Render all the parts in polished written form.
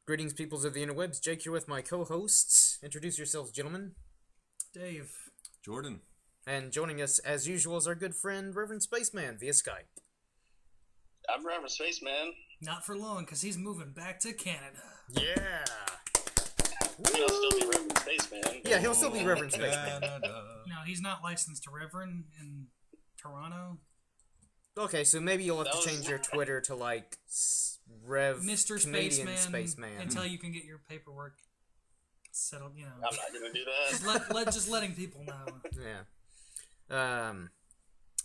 Greetings, peoples of the interwebs. Jake here with my co-hosts. Introduce yourselves, gentlemen. Dave. Jordan. And joining us, as usual, is our good friend, Reverend Spaceman, via Skype. I'm Reverend Spaceman. Not for long, because he's moving back to Canada. Yeah! He'll still be Reverend Spaceman. Yeah, he'll still be Reverend Spaceman. No, he's not licensed to Reverend in Toronto. Okay, so maybe you'll have to change your Twitter to, like, Mr. Canadian Spaceman until you can get your paperwork settled, you know. I'm not going to do that. Just letting people know. Yeah.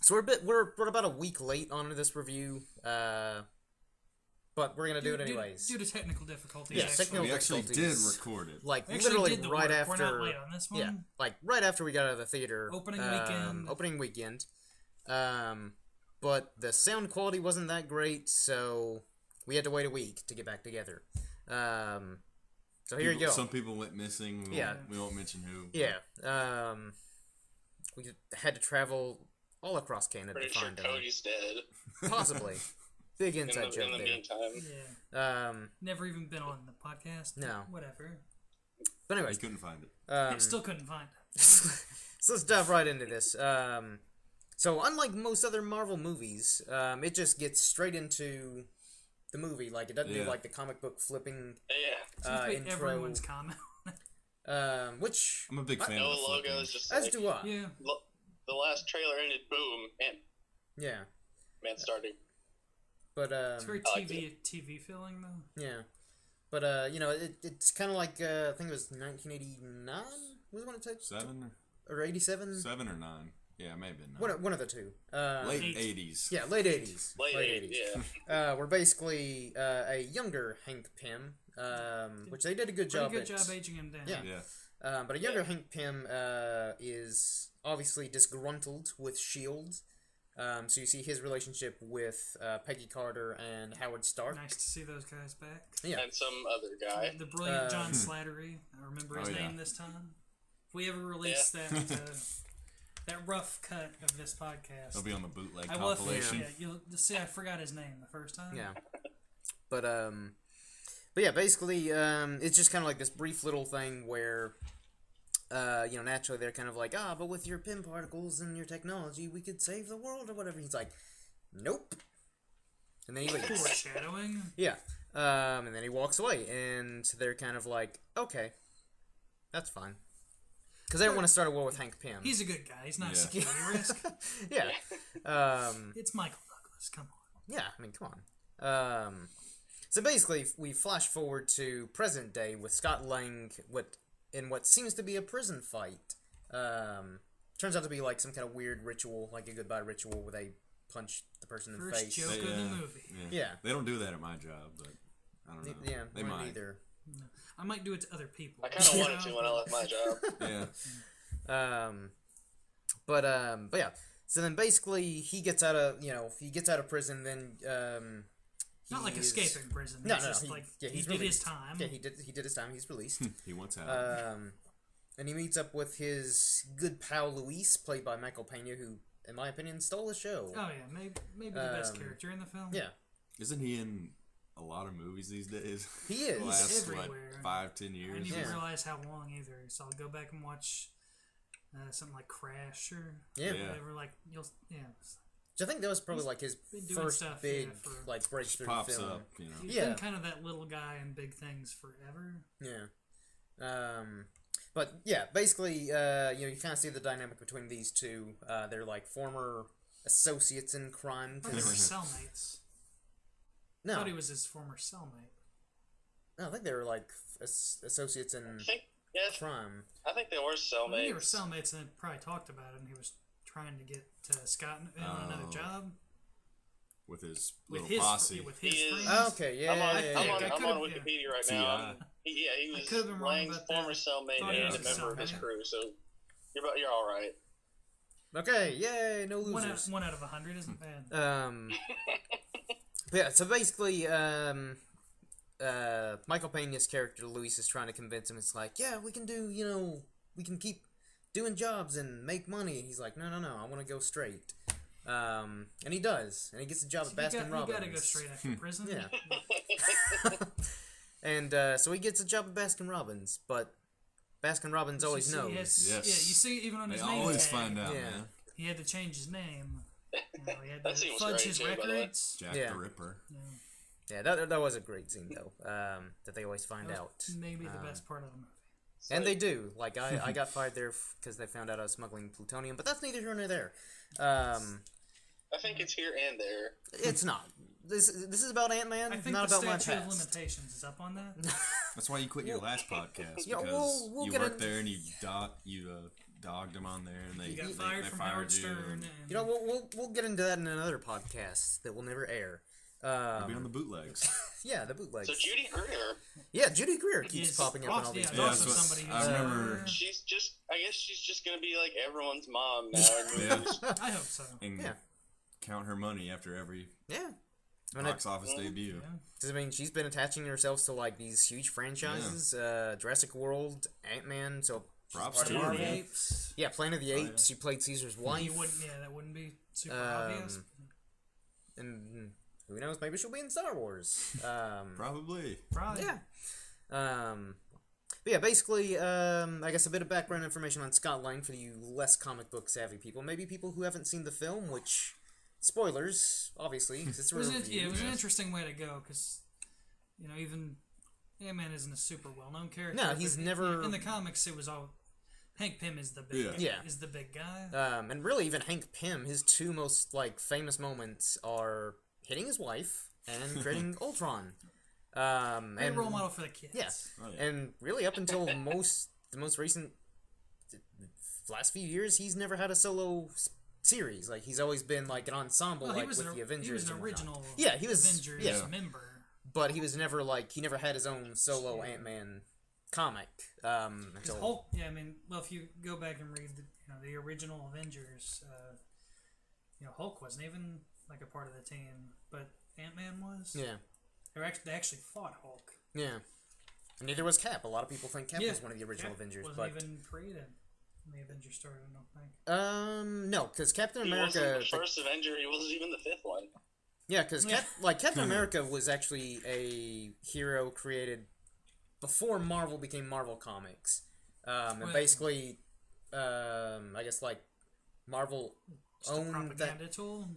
So we're about a week late on this review, but we're gonna do it anyways. Due to technical difficulties. Yeah, technical we actually difficulties. did record it. Like We actually literally did the right work. after. We're not late on this one. Yeah, like right after we got out of the theater. Opening weekend. But the sound quality wasn't that great, so we had to wait a week to get back together. So here you go. Some people went missing. We won't mention who. Yeah. We had to travel all across Canada Pretty to sure find them. Cody's dead. Possibly. Big inside joke in the there. meantime. Yeah. Never even been on the podcast. No. Whatever. But I anyways. couldn't find it. I still couldn't find it. So let's dive right into this. So unlike most other Marvel movies, it just gets straight into the movie. Like, it doesn't do, like, the comic book flipping Yeah. Seems to be intro. everyone's comment. Which... I'm a big fan No of the flipping. logos, just As like, do I. Yeah. the last trailer ended, boom, Yeah. man started. But, It's very I like TV feeling, though. yeah. But, you know, it's kind of like, I think it was 1989? Was it when it takes? 7 Or 87? 7 or 9. Yeah, maybe 9. One of the two. Late 8. 80s. Yeah, late 80s. Late 80s, yeah. We're basically a younger Hank Pym, which they did a good job Pretty good at. job aging him down. Yeah. Yeah. But a younger Hank Pym is obviously disgruntled with S.H.I.E.L.D. So you see his relationship with Peggy Carter and Howard Stark. Nice to see those guys back. Yeah. And some other guy. The brilliant John Slattery. I remember his name this time. If we ever release that rough cut of this podcast, It'll be on the bootleg I will. compilation. Yeah, you'll see. I forgot his name the first time. Yeah. But yeah, basically, it's just kind of like this brief little thing where, you know, naturally they're kind of like, but with your Pym particles and your technology, we could save the world or whatever. He's like, nope. And then he leaves. Foreshadowing. Yeah. And then he walks away, and they're kind of like, okay, that's fine. Because they don't want to start a war with Hank Pym. He's a good guy. He's not a security risk. Yeah. It's Michael Douglas. Come on. Yeah, I mean, come on. So basically, we flash forward to present day with Scott Lang in what seems to be a prison fight. Turns out to be like some kind of weird ritual, like a goodbye ritual where they punch the person in the face. First joke of the movie. Yeah. They don't do that at my job, but I don't know. Yeah, they mine might. either. No. I might do it to other people. I kind of wanted to when I left my job. Yeah. But yeah. So then basically he gets out of prison. Then Not like escaping prison. No, It's no, just he he did released. his time. Yeah, he did his time. He's released. He wants out. And he meets up with his good pal Luis, played by Michael Pena, who, in my opinion, stole the show. Oh yeah, maybe the best character in the film. Yeah. Isn't he in a lot of movies these days? He is. The last, everywhere. 5-10 years? I didn't even Yeah. realize how long either. So I'll go back and watch something like Crash or Yeah. whatever. Like I think that was probably like his been doing first stuff, big for- like breakthrough Pops film. up, you know. he's Yeah. been kind of that little guy in big things forever. Yeah. But yeah, basically, you know, you kind of see the dynamic between these two. They're like former associates in crime. Or they were cellmates. I No, thought he was his former cellmate. no, I think they were like associates in I think, crime. I think they were I think they were cellmates. cellmates and they probably talked about it, and he was trying to get Scott another job With his with little his posse. with his He is- friends. Okay, yeah, I'm on, yeah, I'm yeah, on, yeah. I I'm could've- on yeah. Wikipedia right T.I. now. He I could've been was wrong Lang's about that. former cellmate Thought he and was a a member of his cellmate. crew, so you're all right. Okay, yay, no losers. One out of 100 isn't bad. But yeah, so basically, Michael Pena's character Luis is trying to convince him. It's like, yeah, we can do, you know, we can keep doing jobs and make money. He's like, no, I want to go straight. And he does, and he gets a job at Baskin Robbins. You gotta go straight after prison. Yeah. And so he gets a job at Baskin Robbins, but Baskin Robbins always knows. Yes. Yeah, you see, even on his name always tag, find out, man. he had to change his name. He had That to scene was fudge great, his too, by the way. records. Jack the Ripper. Yeah, that was a great scene, though, that they always find out. Maybe the best part of the movie. And they do. Like, I got fired there because they found out I was smuggling plutonium, but that's neither here nor there. I think it's here and there. It's not. This is about Ant-Man, I think not the about my statute of past. limitations is up on that. That's why you quit your last podcast, Yeah, because we'll you get worked in- there and you dogged them on there, and You got they fired from fired Howard you. Stern. And And, You know, we'll get into that in another podcast that will never air. you'll be on the bootlegs. Yeah, the bootlegs. So Judy Greer, Yeah, Judy Greer keeps Yes. popping up in all these. Yeah, Yeah, also that's what- somebody I who's remember- I guess she's just gonna be like everyone's mom now in movies. I hope so. And Yeah. count her money after every Yeah. I mean, box office debut. Yeah. 'cause, I mean, she's been attaching herself to like these huge franchises, Jurassic World, Ant-Man. So she's Props part to of her, Marvel. man. Apes. Yeah, Planet of the Oh, Apes. She played Caesar's wife. You wouldn't. Yeah, that wouldn't be super Um, obvious. And who knows? Maybe she'll be in Star Wars. Probably. Probably. Yeah. But yeah, basically, I guess a bit of background information on Scott Lang for you less comic book savvy people. Maybe people who haven't seen the film, which, spoilers, obviously, because it's a It was review. it was an interesting way to go because, even Ant-Man isn't a super well-known character. No, he's but never- in the comics. It was all Hank Pym is the big Yeah. is the big guy. And really, even Hank Pym, his two most like famous moments are hitting his wife and creating Ultron. Great And role model for the kids. yeah, Oh, yeah. and really up until the most recent last few years, he's never had a solo series. Like he's always been like an ensemble, Well, like with the Avengers. He was an and whatnot. original. Yeah, he was- Avengers yeah. member. But he was never like he never had his own solo Ant-Man comic Because until Hulk, well, if you go back and read the original Avengers, Hulk wasn't even like a part of the team, but Ant-Man was. yeah. They actually fought Hulk. Yeah. And neither was Cap. A lot of people think Cap Yeah, was one of the original Cap Avengers, wasn't but even created when the Avengers started. I don't think. no, because Captain He America. wasn't the first Avenger. He wasn't even the fifth one. Yeah, because Captain America was actually a hero created before Marvel became Marvel Comics, and Well- basically, I guess like Marvel Just a owned that. propaganda tool.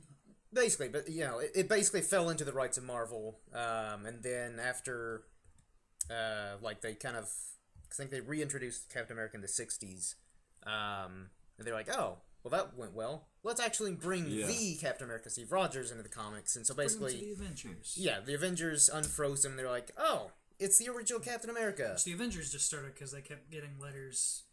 Basically, but it basically fell into the rights of Marvel, and then after, like they kind of, I think they reintroduced Captain America in the '60s, and they're like, oh, well that went well. Let's actually bring Yeah. the Captain America, Steve Rogers, into the comics, and so Bring them to basically, the Avengers. yeah, the Avengers unfroze him. They're like, oh, it's the original Captain America. Which the Avengers just started because they kept getting letters,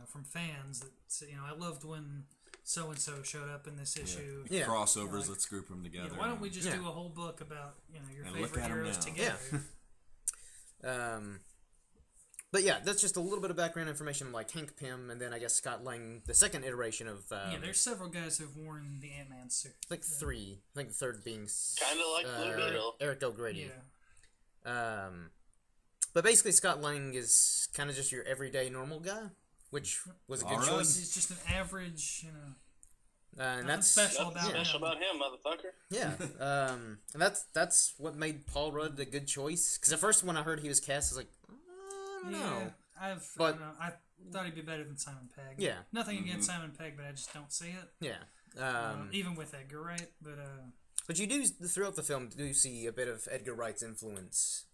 from fans that said, I loved when so and so showed up in this issue. Yeah. Crossovers, Like, let's group them together. Why don't we just Yeah. do a whole book about your And look favorite at 'em heroes now. together? But yeah, that's just a little bit of background information like Hank Pym, and then I guess Scott Lang, the second iteration of There's several guys who've worn the Ant-Man suit. I think three. I think the third being Kind of like Blue Beetle. Eric O'Grady. Yeah. But basically, Scott Lang is kind of just your everyday normal guy, which was a good Alright. choice. He's just an average, And nothing that's special about him. Special about him, motherfucker. yeah. And that's what made Paul Rudd a good choice. Because at first, when I heard he was cast, I was like, I don't know. I But- don't know. I thought he'd be better than Simon Pegg. Yeah. Nothing against Simon Pegg, but I just don't see it. Yeah. Even with Edgar Wright, But you do throughout the film do see a bit of Edgar Wright's influence.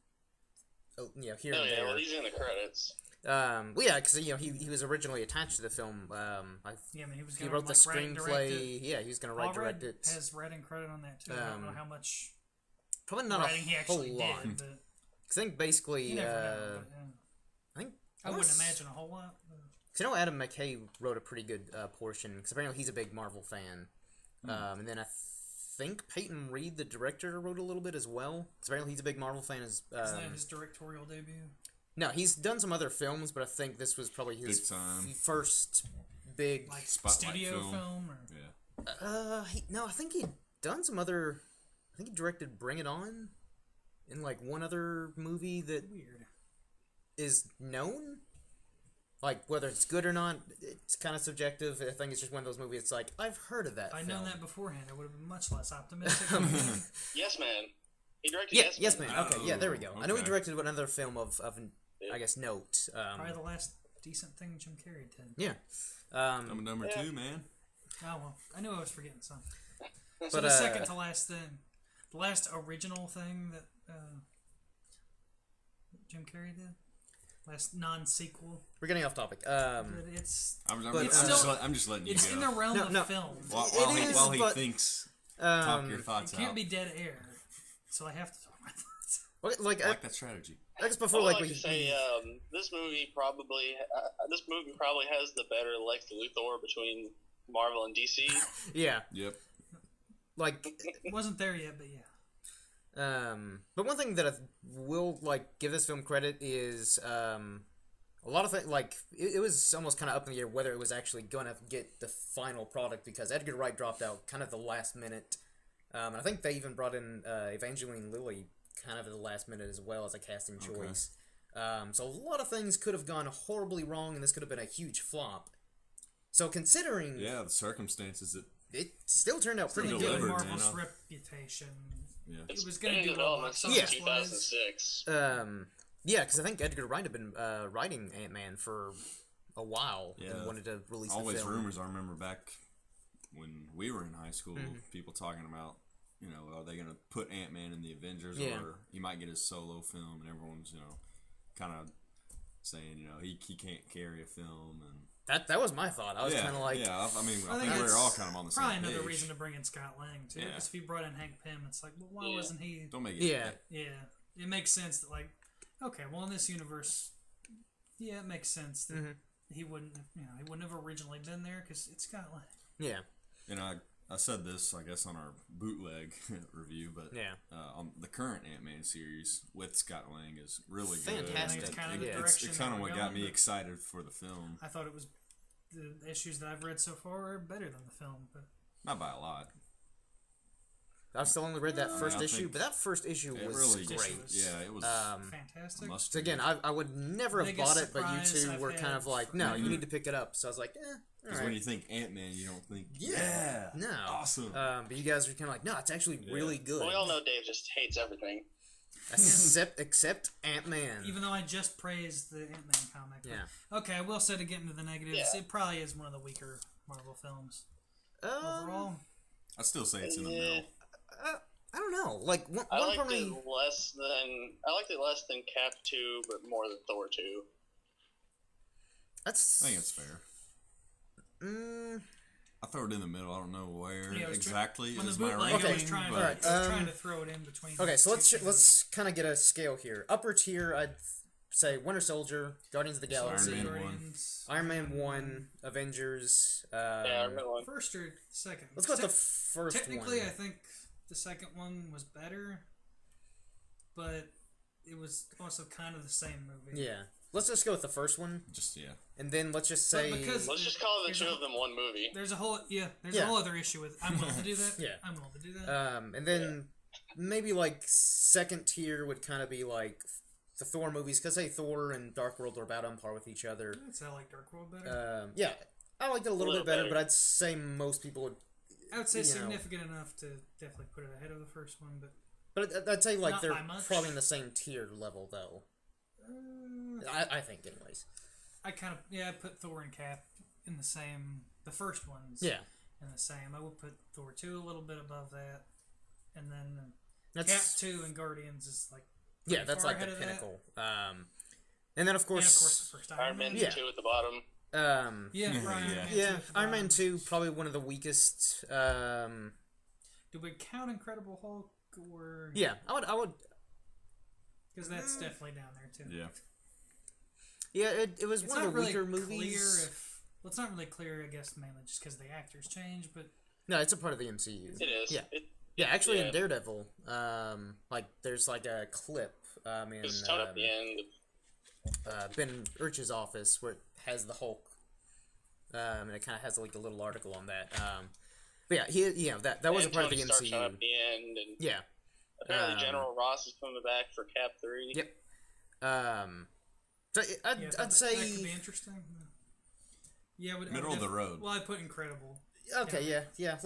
Here Oh and yeah, there. well he's in the credits. Well, yeah, because he was originally attached to the film. he was He gonna write the write and direct it. screenplay. Yeah, he was going to Paul write direct Rudd it. has writing credit on that too. I don't know how much Probably not writing he a whole actually lot. did, but 'Cause I think basically, you never know. But, I think I wouldn't imagine a whole lot. But Because Adam McKay wrote a pretty good portion. Because apparently he's a big Marvel fan. And then I think Peyton Reed, the director, wrote a little bit as well. Because apparently he's a big Marvel fan. Isn't that his directorial debut? No, he's done some other films, but I think this was probably his Big time. first big. Like Spotlight studio film. or Yeah. I think he'd done some other. I think he directed Bring It On, in like one other movie that weird. is known. Like whether it's good or not, it's kind of subjective. I think it's just one of those movies. It's like I've heard of that. If I'd film. known that beforehand, I would have been much less optimistic. Yes, man. He directed Yeah, Yes Man. Man. Okay, yeah, there we go. I know he okay. directed another film of I guess, note. Probably the last decent thing Jim Carrey did. Yeah. Number Yeah. 2, man. Oh, well. I knew I was forgetting something. So But, the second to last thing. The last original thing that Jim Carrey did? Last non-sequel. we're getting off topic. But it's I'm It's just letting you it's go. in the realm No, of no. film. While he but- thinks, talk your It thoughts can't out. be dead air. So I have to talk my thoughts. Like, I like that strategy. I guess I before, would like, like we... to say this movie probably has the better Lex Luthor between Marvel and DC. yeah. Yep. Like, It wasn't there yet, but yeah. but one thing that I will, like, give this film credit is, a lot of things, like, it was almost kind of up in the air whether it was actually going to get the final product, because Edgar Wright dropped out kind of the last minute. And I think they even brought in Evangeline Lilly kind of at the last minute as well as a casting choice. So a lot of things could have gone horribly wrong, and this could have been a huge flop. So considering Yeah, the circumstances that. it still turned out pretty Still good. delivered, Marvel's man. reputation. Yeah. It was been going to in do well development box since Yeah. office-wise. 2006. Yeah, because I think Edgar Wright had been writing Ant-Man for a while Yeah. and wanted to release Always the film. rumors. I remember back when we were in high school, Mm-hmm. people talking about, are they going to put Ant-Man in the Avengers, Yeah. or he might get his solo film, and everyone's, kind of saying, he can't carry a film, and That was my thought. I was kind of like, yeah. I mean, I I think think we're it's all kind of on the same Probably page. another reason to bring in Scott Lang, too. Yeah. Because if you brought in Hank Pym, it's like, well, why Yeah. wasn't he... Don't make it. yeah, Yeah, it makes sense that, like, okay, well, in this universe, yeah, it makes sense that Mhm. he wouldn't have originally been there because it's Scott Lang. yeah, And I said this, I guess, on our bootleg review, but yeah. on the current Ant-Man series with Scott Lang is really good. Fantastic. It's kind of Yeah. the It's direction kind that of we're what got going, me but excited for the film. I thought it was the issues that I've read so far are better than the film, but Not by a lot. I've still only read that first I issue, think but that first issue It was really, great. yeah, it was fantastic. a must. So again, I would never have Biggest bought it, but you surprise two I've were had kind of like, for- no, you need to pick it up. So I was like, all Because right. when you think Ant-Man, you don't think, Yeah. No. awesome. But you guys are kind of like, no, it's actually really good. We all know Dave just hates everything. Except Ant-Man. Even though I just praised the Ant-Man comic. but- Yeah. Okay, I will say to get into the negatives, Yeah. it probably is one of the weaker Marvel films overall. I still say it's in the Yeah. middle. I don't know. Like one I liked part of it me, less than Cap 2, but more than Thor 2. that's I think it's fair. mm, I throw it in the middle. I don't know where Yeah, I was exactly When the is my bootleg ranking. Okay. was trying, but Alright, I was trying to throw it in between. okay. So two let's things. kind of get a scale here. Upper tier, I'd say Winter Soldier, Guardians of the Galaxy, Iron Man Guardians. Iron Man 1, Avengers. Yeah, I remember one. First or second? Let's go with the first Technically, one. I think the second one was better, but it was also kind of the same movie. Yeah. Let's just go with the first one, Just and then let's just But say because- Let's just call the Here's two a- of them one movie. There's a whole Yeah. a whole other issue with. I'm willing to do that. Yeah. I'm willing to do that. and then maybe like second tier would kind of be like the Thor movies, because hey, Thor and Dark World are about on par with each other. That's how I like Dark World better. Yeah, I liked it a little bit Little better, better. but I'd say most people would. I would say you know. significant enough to definitely put it ahead of the first one, but But I'd say like Not they're by much. probably in the same tier level though. I think, anyways. I kind of I put Thor and Cap in the same. The first ones. Yeah, In the same. I will put Thor 2 a little bit above that, and then Cap that's 2 and Guardians is like. yeah, that's far like the ahead of that. pinnacle. And then of And course, of course, the first Iron Man Yeah. 2 at the bottom. Yeah, Yeah. Iron Man 2 yeah, at the Iron Man bottom. 2 probably one of the weakest. Do we count Incredible Hulk or? Yeah, I would. Because that's definitely down there too. yeah. Yeah, it was It's one not of the really weaker clear movies. it's not really clear, I guess, mainly just because the actors change, but No, it's a part of the MCU. It is. Yeah. It, Yeah, actually, in Yeah. Daredevil, like there's like a clip in it's taught at the end. Ben Urch's office where it has the Hulk, and it kind of has like a little article on that. But yeah, that was a And part of the Tony Stark shot MCU. at the end, and Yeah. apparently Um, General Ross is coming back for Cap 3. Yep. So I'd that could be say interesting. Yeah, I would Middle of the def- road. Well, I put Incredible. okay. Yeah.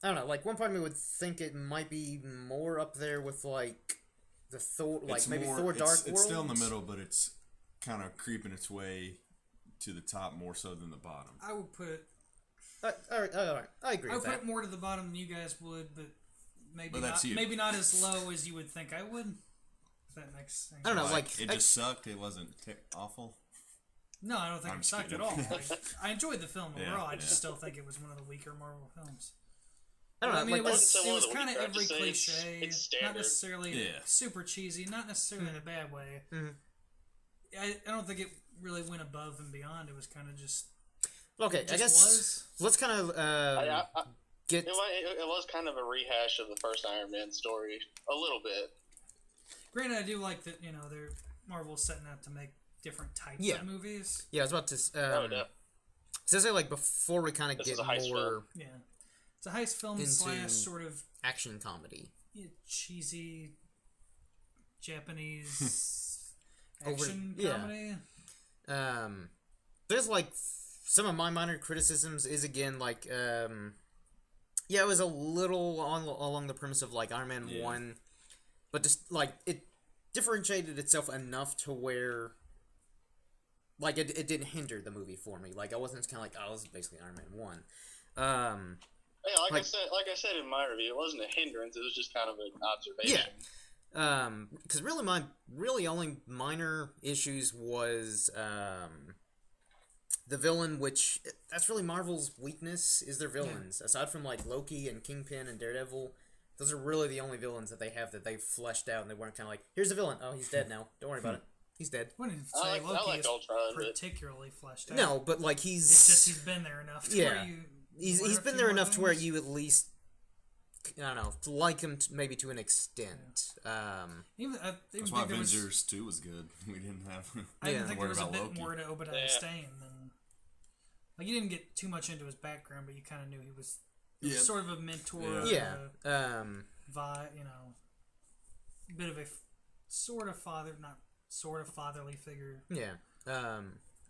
I don't know. Like one part of me would think it might be more up there with like the Thor, like It's maybe more, Thor Dark it's still in the Worlds. middle, but it's kind of creeping its way to the top more so than the bottom. I would put it. All right. I agree I would with put that. it more to the bottom than you guys would, but maybe But that's not. you. Maybe not as low as you would think I would. If that makes sense. I don't know, like, it just sucked. It wasn't awful. No, I don't think I'm it sucked at kidding. all. Like, I enjoyed the film Yeah, overall. I just yeah. still think it was one of the weaker Marvel films. I don't know. I mean, like it was, this- One it was of the kind of weaker, I'd every just say cliche, it's not standard. necessarily Yeah. super cheesy, not necessarily in a bad way. Mhm. I don't think it really went above and beyond. It was kind of just. okay, It I just guess was. let's kind of get. It was kind of a rehash of the first Iron Man story, a little bit. Granted, I do like that. They're Marvel's setting out to make different types Yeah. of movies. Yeah, I was about to. Oh, no. So say like before we kind of This get is a heist more film. Yeah, it's a heist film Into- slash sort of action comedy. cheesy Japanese Over- action yeah. comedy. There's like some of my minor criticisms is again like yeah, it was a little along the premise of like Iron Man Yeah. 1, but just like it differentiated itself enough to where like it didn't hinder the movie for me. Like I wasn't kind of like, oh, this is basically Iron Man 1. Yeah, like I said in my review, it wasn't a hindrance. It was just kind of an observation. Because really my only minor issues was the villain, which that's really Marvel's weakness is their villains. Aside from like Loki and Kingpin and Daredevil, those are really the only villains that they have that they've fleshed out, and they weren't kind of like, here's the villain. Oh, he's dead now. Don't worry about it. He's dead. Wouldn't I say like Loki is Ultron, but particularly fleshed out. No, but like It's just he's been there enough. To Yeah. where you he's learn a been few there more enough to where things. you at least, I don't know, like him maybe to an extent. Even I even That's why think there was. Avengers 2 was good. We didn't have. I even Yeah. think Worry there was a about bit Loki. more to Obadiah Yeah. Stane than. Like you didn't get too much into his background, but you kind of knew he was Yeah. sort of a mentor. Yeah. Yeah. Bit of a sort of fatherly figure. Yeah.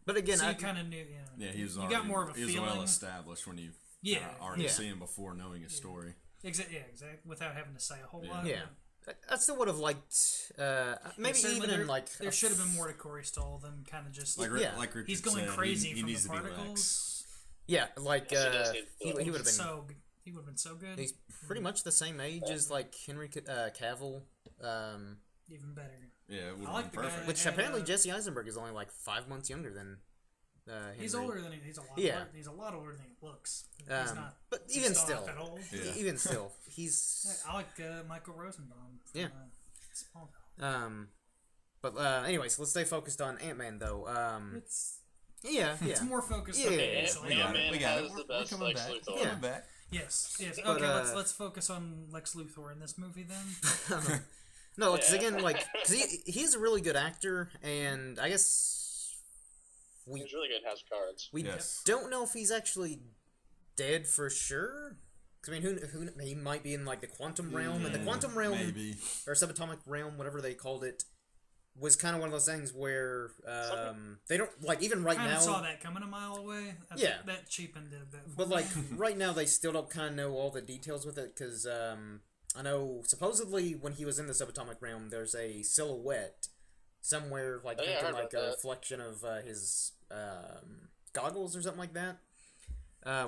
But again, So I you kind of knew, Yeah, he was. You Already, got more of a he was feeling. well established when you Yeah, already yeah. see him before knowing his story. exactly. Without having to say a whole Yeah. lot. Yeah. I still would have liked, maybe Certainly even there, in like there should have been more to Corey Stoll than kind of just Like, Yeah. like Richard he's going said, crazy he from needs the to be Lex. particles. Yeah, like Yes, he does need he to would have been. He would have been so good. He's pretty much the same age as like Henry Cavill, Even better. Yeah, it would I have like been the guy perfect. which had, apparently Jesse Eisenberg is only like 5 months younger than. He's Henry. older than he's a lot. Yeah. Older, he's a lot older than he looks. He's not. But he's even not still, that old. Yeah. even still, he's I like Michael Rosenbaum. From, Yeah. Smallville. But anyways, let's stay focused on Ant-Man though. It's Yeah. more focused. Yeah, on yeah, it, yeah. actually. We got it. Ant-Man We got has it. the We're best coming Lex back. Luthor. We're Yeah. coming back. Yes. But, Okay, let's focus on Lex Luthor in this movie then. No, because Yeah. again, like, cause he's a really good actor, and I guess He's really good House of Cards. we Yes. don't know if he's actually dead for sure. 'Cause, I mean, who he might be in like the quantum realm, and the Yeah, quantum realm maybe. or subatomic realm, whatever they called it, was kind of one of those things where they don't like even right Kind now. of saw that coming a mile away. Yeah. That cheapened it a bit. But like right now, they still don't kind of know all the details with it because I know supposedly when he was in the subatomic realm, there's a silhouette somewhere like Oh, yeah, I depicting heard like about a that. reflection of his goggles or something like that.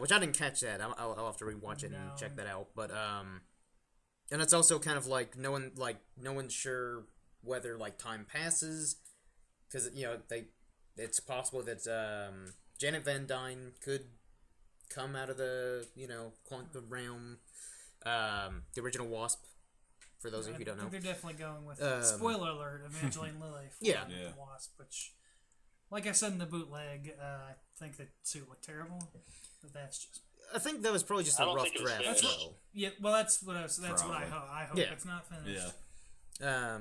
Which I didn't catch that. I'll have to rewatch it No. and check that out. But and it's also kind of like no one's sure whether like time passes because it's possible that Janet Van Dyne could come out of the quantum realm. The original Wasp, for those of you who don't know. I think they're definitely going with spoiler alert, Evangeline Lilly for Yeah. the Wasp, which, like I said in the bootleg, I think the suit looked terrible. But that's just I think that was probably just I a don't rough think it was draft, finished. though. yeah. Well, that's what I Probably. hope Yeah. it's not finished. Yeah.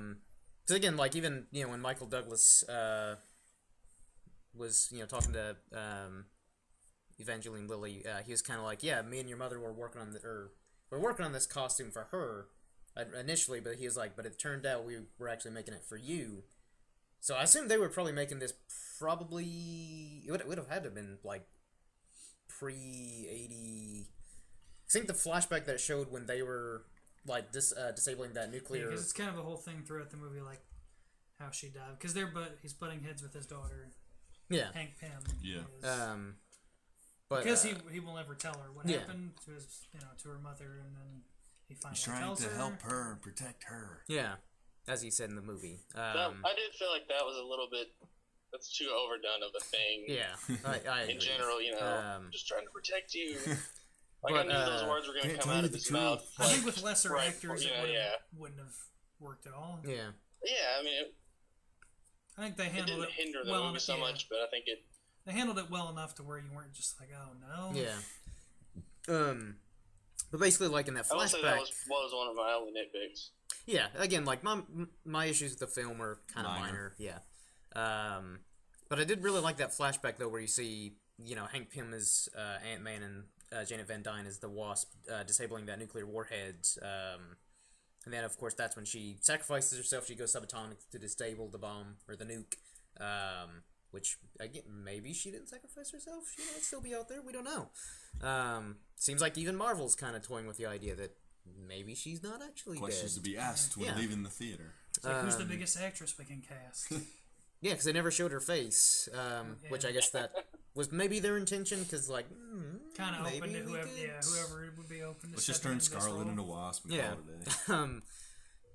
Because again, like even when Michael Douglas was talking to Evangeline Lilly, he was kind of like, yeah, me and your mother were working on this costume for her initially, but he was like, but it turned out we were actually making it for you. So I assume they were probably making this it would have had to have been like pre-80 I think the flashback that showed when they were like disabling that nuclear. Because it's kind of a whole thing throughout the movie, like how she died. Because he's butting heads with his daughter, Yeah. Hank Pym. Yeah. But because he will never tell her what happened to his, to her mother, and then he finally He's trying tells to her. help her and protect her. Yeah, as he said in the movie. I did feel like that was a little bit. That's too overdone of a thing. Yeah, I agree. In general, just trying to protect you. Like But, I knew those words were going to can't come tell out you of the his truth. mouth. I think with lesser right, actors, you know, it wouldn't have worked at all. Yeah. Yeah, I mean, I think they it handled didn't it hinder the well movie enough. so much, but I think it. They handled it well enough to where you weren't just like, oh no. Yeah. But basically, like in that I will say that flashback. was one of my only nitpicks. Yeah. Again, like my issues with the film are kind of minor. Yeah. But I did really like that flashback though, where you see Hank Pym as Ant-Man and Janet Van Dyne as the Wasp, disabling that nuclear warhead. And then, of course, that's when she sacrifices herself. She goes subatomic to disable the bomb or the nuke. Which, again, maybe she didn't sacrifice herself. She might still be out there. We don't know. Seems like even Marvel's kind of toying with the idea that maybe she's not actually Questions dead. to be asked when leaving the theater. It's like, who's the biggest actress we can cast? Yeah, because they never showed her face, which I guess that was maybe their intention, because, like, Kind of open to maybe we whoever, could. Whoever would be open to. Let's just stepping turn into this Scarlet role. into Wasp and Yeah.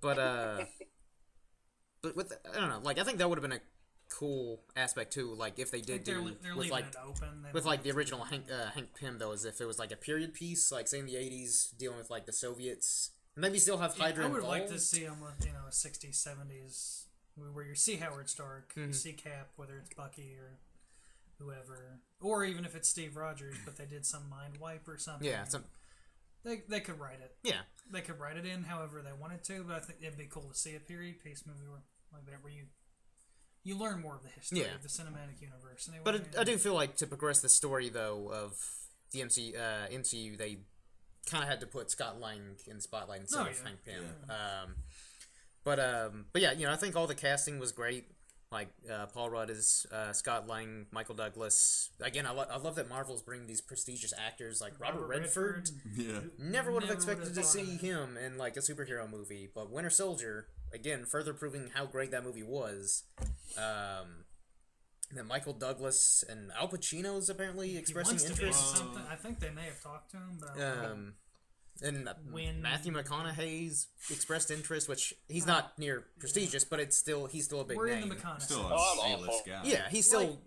call it a day. But with, I don't know, like, I think that would have been a cool aspect, too, like, if they I did think they're with, leaving like, it open. They with, don't like, the have to original do it. Hank Pym, though, as if it was, like, a period piece, like, say, in the 80s, dealing with, like, the Soviets. Maybe still have Hydra I would involved. like to see them with 60s, 70s, where you see Howard Stark, you see Cap, whether it's Bucky or whoever, or even if it's Steve Rogers, but they did some mind wipe or something. Yeah, They could write it. yeah. They could write it in however they wanted to, but I think it'd be cool to see a period piece movie like that where you learn more of the history Yeah. of the cinematic universe. And But I do feel like to progress the story, though, of the MCU, they kind of had to put Scott Lang in the spotlight instead of Hank Pym. Yeah. But yeah, I think all the casting was great. Like Paul Rudd is Scott Lang, Michael Douglas. Again, I love that Marvel's bringing these prestigious actors like Robert Redford. Yeah. Never would have Never expected would've to thought see of it. him in like a superhero movie, but Winter Soldier, again, further proving how great that movie was. And then Michael Douglas and Al Pacino's apparently He expressing wants to be in interest. something. I think they may have talked to him, but I don't know. And When- Matthew McConaughey's expressed interest, which he's not near prestigious, but he's still a big we're name. in the McConaughey. Still I'm a all A-list for- guy. Yeah, he's still.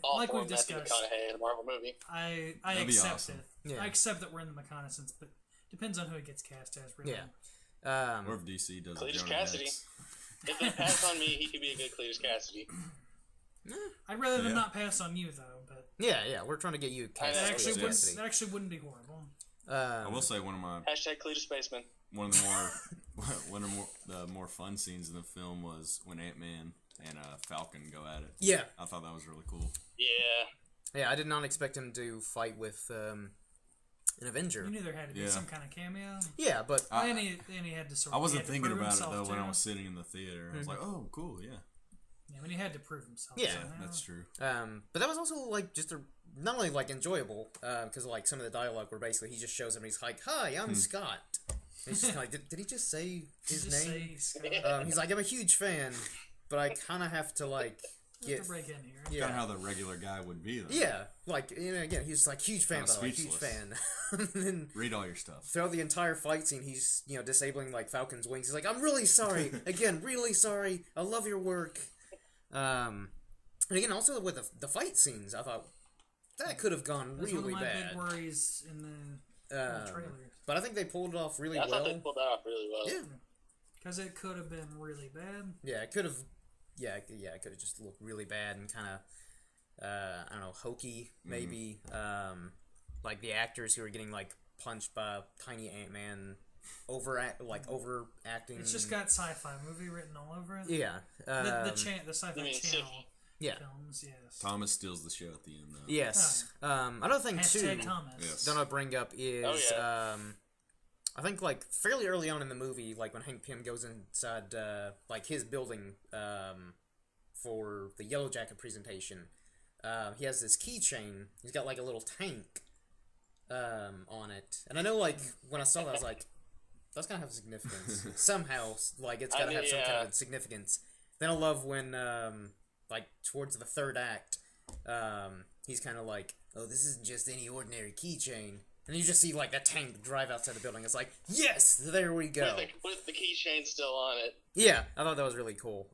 All Like for we've Matthew discussed. McConaughey in a Marvel movie. I That'd be accept awesome. it. Yeah. I accept that we're in the reconnaissance, but depends on who it gets cast as. Really. Yeah. Or if DC does Cletus Jonah Cassidy. Hex. If they pass on me, he could be a good Cletus Cassidy. I'd rather them Yeah. not pass on you though, but Yeah, we're trying to get you cast. That that as actually, Cletus wouldn't, Cassidy. that actually wouldn't be horrible. I will say one of Cletus Spaceman. the more fun scenes in the film was when Ant-Man and Falcon go at it. Yeah, I thought that was really cool. Yeah. I did not expect him to fight with an Avenger. You knew there had to be Yeah. some kind of cameo. Yeah, but And he had to sort I of. wasn't he had to thinking prove about it himself, though when I too. was sitting in the theater. I was like, oh, cool, yeah. Yeah, I mean, he had to prove himself. Yeah, somehow. That's true. but that was also like just not only like enjoyable because like some of the dialogue where basically he just shows him and he's like, "Hi, I'm Scott." And he's just like, did he just say his Just name? say Scott. He's like, I'm a huge fan, but I kind of have to like Have get to break in here. yeah. Kind of how the regular guy would be, though. Yeah, like again, he's like huge fan, Kinda but like huge speechless. fan. And then Read all your stuff. throughout the entire fight scene, he's disabling like Falcon's wings. He's like, I'm really sorry. Again, really sorry. I love your work. And again, also with the fight scenes, I thought that could have gone That's really one of my bad. big worries in the trailers. But I think they pulled it off really I thought they well. pulled that off really well. Yeah, Because it could have been really bad. yeah, it could have. Yeah, it could have just looked really bad and kind of, I don't know, hokey maybe. Like the actors who were getting like punched by tiny Ant-Man, overacting. It's just got sci-fi movie written all over it. Yeah. The sci-fi You mean channel Yeah. films, yes. Thomas steals the show at the end, though. Yes. Another thing Hashtag too. Thomas. Yes. That I'll bring up is Oh, yeah. I think like fairly early on in the movie, like when Hank Pym goes inside like his building for the Yellow Jacket presentation, he has this keychain. He's got like a little tank on it. And I know, like, when I saw that, I was like, that's gotta have significance. Somehow, like, it's gotta have some kind of significance. Then I love when, like, towards the third act, he's kind of like, oh, this isn't just any ordinary keychain. And you just see, like, that tank drive outside the building. It's like, yes, there we go. With the keychain still on it. Yeah, I thought that was really cool.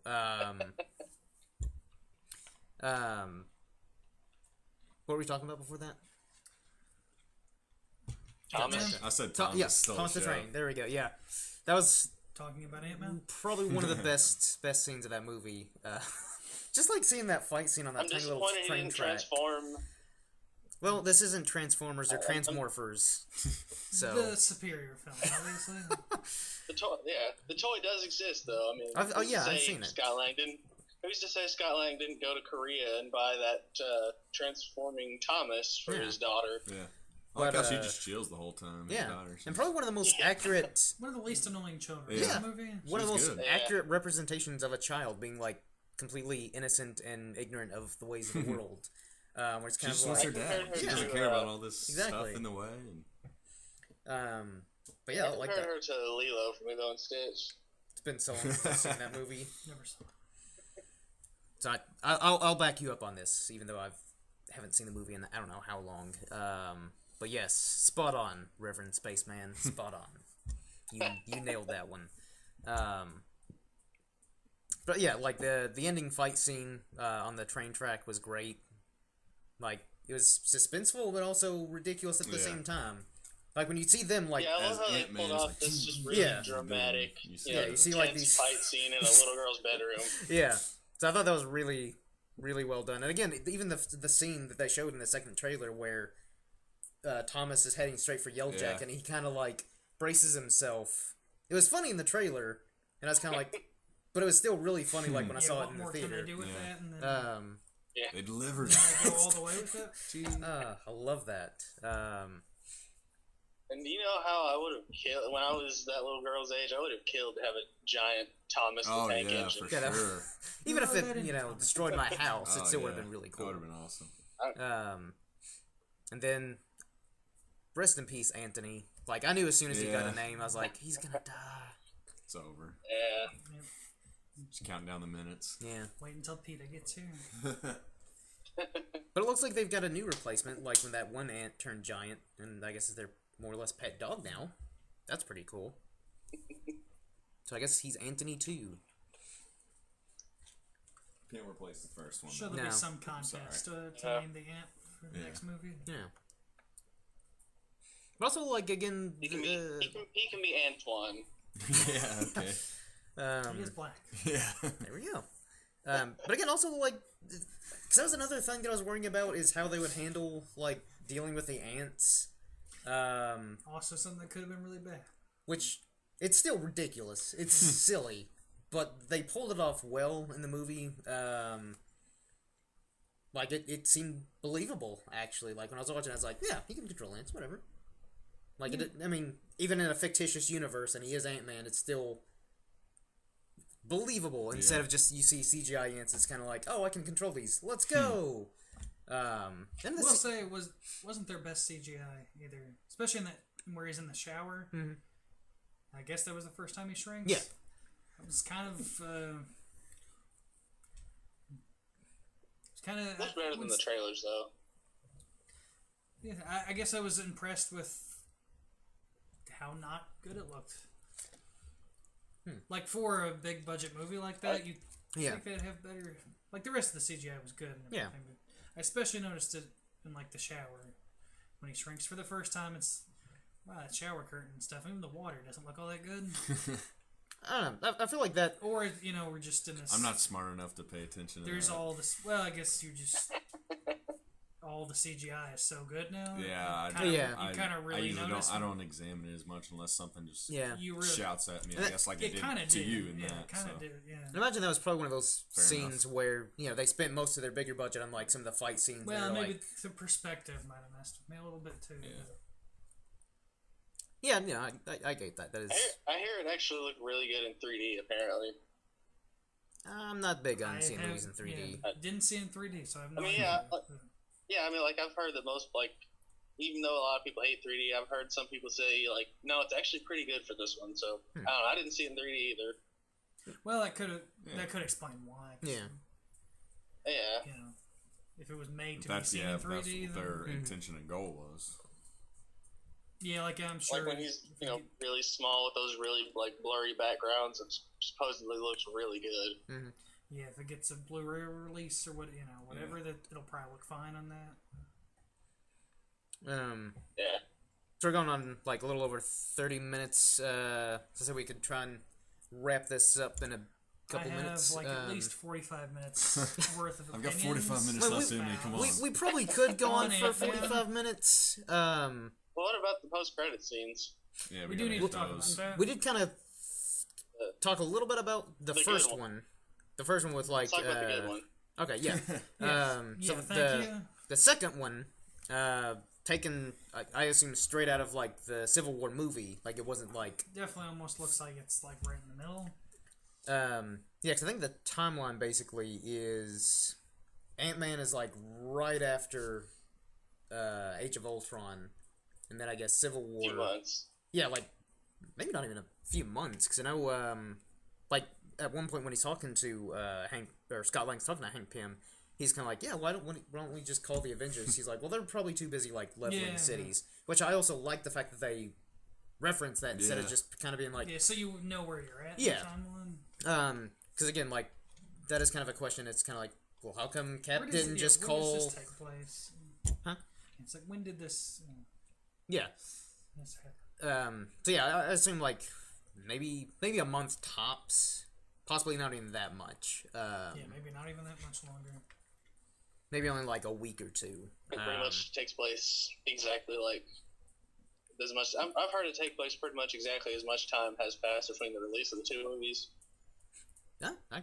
What were we talking about before that? Thomas. I said Thomas. Yes, Thomas the Train. There we go. Yeah, that was Talking about Ant-Man? probably one of the best scenes of that movie. Just like seeing that fight scene on that I'm tiny little disappointed he train didn't track. transform. Well, this isn't Transformers or Transmorphers, so The superior film, obviously. The toy does exist though. I mean, I've seen it. Who's to say Scott Lang didn't go to Korea and buy that transforming Thomas for his daughter? Yeah. I like But, how she just chills the whole time. yeah, his daughter. and probably one of the most accurate, One of the least annoying children Yeah. in the movie. one of the She's most good. accurate representations of a child being like completely innocent and ignorant of the ways of the world. Where it's She kind just of wants like, her dad. She Yeah. doesn't care about all this Exactly. stuff in the way. And but yeah, I like compared that. her to Lilo from Lilo and Stitch. It's been so long since I've seen that movie. Never saw it. So I'll back you up on this, even though haven't seen the movie in I don't know how long. But yes, spot on, Reverend Spaceman, spot on. You nailed that one. But yeah, like the ending fight scene on the train track was great. Like it was suspenseful, but also ridiculous at the same time. Like when you see them, like Yeah, I love how they Ant-Man pulled is off like, this just really Yeah. dramatic, You see, like, intense these- fight scene in a little girl's bedroom. yeah. So I thought that was really, really well done. And again, even the scene that they showed in the second trailer where Thomas is heading straight for Yellowjack Yeah. and he kind of like braces himself. It was funny in the trailer, and I was kind of like, but it was still really funny like when I saw it what in the more can theater. they do with Yeah. that? And then they delivered. they go all the way with it? I love that. And you know how I would have killed when I was that little girl's age? I would have killed to have a giant Thomas Oh the Tank yeah, engine. for Yeah, that- sure. Even No, if that it, didn't count. destroyed my house, it Oh, still would yeah. have been really That cool. would have been awesome. And then, rest in peace, Anthony. Like, I knew as soon as he got Yeah. a name, I was like, he's gonna die. It's over. Yeah. Just counting down the minutes. Yeah. Wait until Peter gets here. But it looks like they've got a new replacement, like when that one ant turned giant, and I guess is their more or less pet dog now. That's pretty cool. So I guess he's Anthony too. Can't replace the first one. Sure, though. there'll be No. some contest to name the ant for the Yeah. next movie. Yeah. But also, like, again, He can be Antoine. Yeah. Okay. He is black. Yeah. there we go. But again, also, like, because that was another thing that I was worrying about is how they would handle, like, dealing with the ants. Also, something that could have been really bad. Which, it's still ridiculous. It's silly. But they pulled it off well in the movie. Like, it seemed believable, actually. Like, when I was watching, I was like, yeah, he can control ants, whatever. Like, I mean, even in a fictitious universe, and he is Ant-Man, it's still believable. Instead of just, you see CGI ants, it's kind of like, oh, I can control these. Let's go! And I will this, say, wasn't their best CGI either. Especially in that where he's in the shower. Mhm. I guess that was the first time he shrinks. Yeah. It was kind of... Much better than the trailers, though. Yeah, I guess I was impressed with how not good it looked. Like for a big budget movie like that, you think they'd have better. Like the rest of the CGI was good and everything. Yeah. But I especially noticed it in like the shower when he shrinks for the first time. It's wow, that shower curtain and stuff. Even the water doesn't look all that good. I don't know. I feel like that. Or we're just in this. I'm not smart enough to pay attention to There's that. all this. Well, I guess you just. All the CGI is so good now. Yeah, You kind of really I usually notice. don't. I don't examine it as much unless something just Yeah. You really, shouts at me. I guess like it did kind of to did. you in Yeah, that. kind of So. did. Yeah. I imagine that was probably one of those Fair scenes enough. where, they spent most of their bigger budget on, like, some of the fight scenes. Well, that are maybe like, the perspective might have messed with me a little bit too. yeah, I get that. That is. I hear it actually looked really good in 3D, apparently. I'm not big on I seeing have- movies in 3D. yeah, didn't see it in 3D, so I have no I mean, idea. yeah, I mean, like, I've heard that most, like, even though a lot of people hate 3D, I've heard some people say like, no, it's actually pretty good for this one. So I don't know. I didn't see it in 3D either. Well, that could explain why. Yeah. Yeah. You know, if it was made to That's be seen in 3D, that's what their intention and goal was. Yeah, like I'm sure. Like when he's really small with those really like blurry backgrounds, it supposedly looks really good. Mm-hmm. Yeah, if it gets a Blu-ray release or whatever, that it'll probably look fine on that. Yeah. So we're going on like a little over 30 minutes. So I said we could try and wrap this up in a couple minutes. I have at least 45 minutes worth of I've opinions. got 45 minutes left in me. Come on. We probably could go on for 45 minutes. Well, what about the post-credit scenes? Yeah, we do need to talk about that. We did kind of talk a little bit about the first one. The first one with like. Let's talk about the good one. Okay, yeah. Yes. So Thank you. the second one, taken, I assume, straight out of like the Civil War movie. Like it wasn't like. Definitely almost looks like it's like right in the middle. Yeah, because I think the timeline basically is Ant-Man is like right after Age of Ultron, and then I guess Civil War. 2 months. Yeah, like maybe not even a few months, because I know, like at one point when he's talking to Hank or Scott Lang's talking to Hank Pym, he's kind of like, yeah, why don't we just call the Avengers? He's like, well, they're probably too busy like leveling cities, which I also like the fact that they reference that instead of just kind of being like, so you know where you're at. Yeah. In the timeline. Because again, like that is kind of a question. It's kind of like, well, how come Cap Where didn't just call? Where does this take place? Huh? It's like, when did this? Yeah. This happen? So yeah, I assume like maybe a month tops. Possibly not even that much. Yeah, maybe not even that much longer. Maybe only like a week or two. It pretty much takes place exactly like as much. I've heard it take place pretty much exactly as much time has passed between the release of the 2 movies. Yeah. I